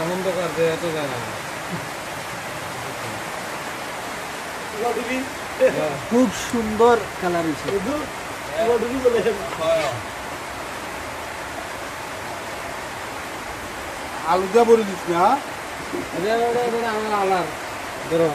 আনন্দ করতে এত জানা খুব সুন্দর কালার হয়েছে। আলু দিয়ে বলে দিস না আমার আলার ধরো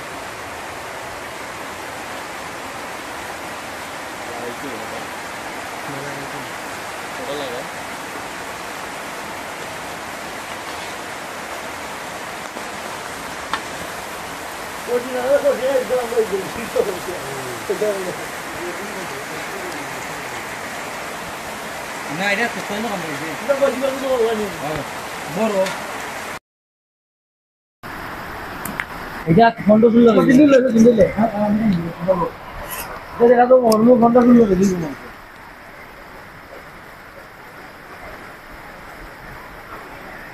না এটা তো কোন রকম বড় এটা খন্ড শুরু করে দিলে এটা তো অন্য খন্ড শুরু করে দিল না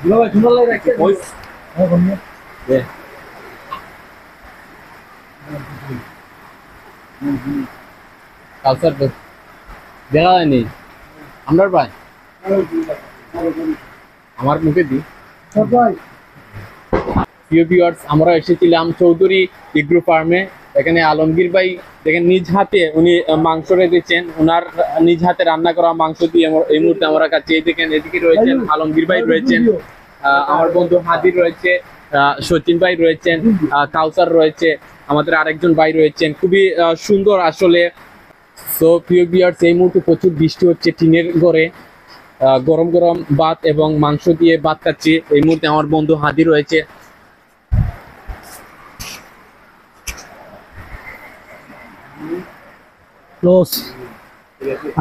গুলো ভাই সুন্দর লাগে রাখছে ভয়েস হ্যাঁ বন্ধু দে কালচার দেখা হয়নি আমরা ভাই আমার মুখে দি প্রিয় ভিউয়ার্স, আমরা এসেছিলাম চৌধুরী এগ্রো ফার্মে। এখানে আলমগীর ভাই দেখেন নিজ হাতে উনি মাংস রেখেছেন, ওনার নিজ হাতে রান্না করা মাংস দিয়ে এই মুহূর্তে আমরা কাছে দেখেন। এদিকে রয়েছেন আলমগীর ভাই রয়েছেন, আমার বন্ধু হাদি রয়েছে, সচিন ভাই রয়েছেন, কাউসার রয়েছে, আমাদের আরেকজন ভাই রয়েছেন। খুবই সুন্দর আসলে। সো প্রিয় ভিউয়ার্স, এই মুহূর্তে প্রচুর বৃষ্টি হচ্ছে, টিনের ঘরে গরম গরম ভাত এবং মাংস দিয়ে ভাত খাচ্ছি। এই মুহূর্তে আমার বন্ধু হাদি রয়েছে।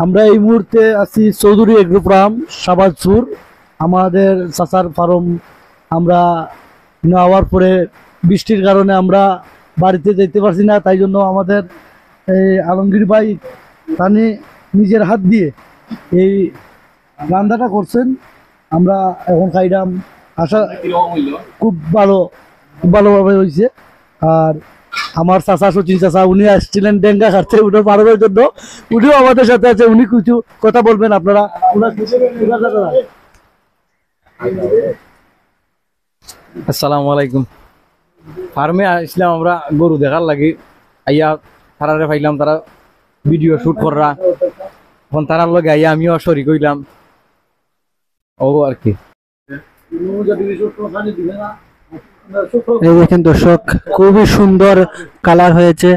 আমরা এই মুহূর্তে আছি চৌধুরী এগ্রো ফার্ম শাহবাজপুর, আমাদের চাচার ফার্ম। আমরা নেওয়ার পরে বৃষ্টির কারণে আমরা বাড়িতে যেতে পারছি না, তাই জন্য আমাদের এই আলমগীর ভাই তানি নিজের হাত দিয়ে এই রান্নাটা করছেন। আমরা এখন খাইলাম, আশা খুব ভালোভাবে হয়েছে। আর আমার চাচা সচিন চাচা উনি আসছিলেন ডেঙ্গা খাচ্ছে উনার পারবের জন্য, উনিও আমাদের সাথে আছে। উনি কিছু কথা বলবেন আপনারা। আসসালামু আলাইকুম। ফার্মে আসলাম আমরা গরু দেখার লাগি, আইয়া তারারে পাইলাম, তারা ভিডিও শুট কররা। এখন তারার লগে আইয়া আমিও শরিক হইলাম, ও আর কি। এই দেখেন দর্শক, খুবই সুন্দর কালার হয়েছে।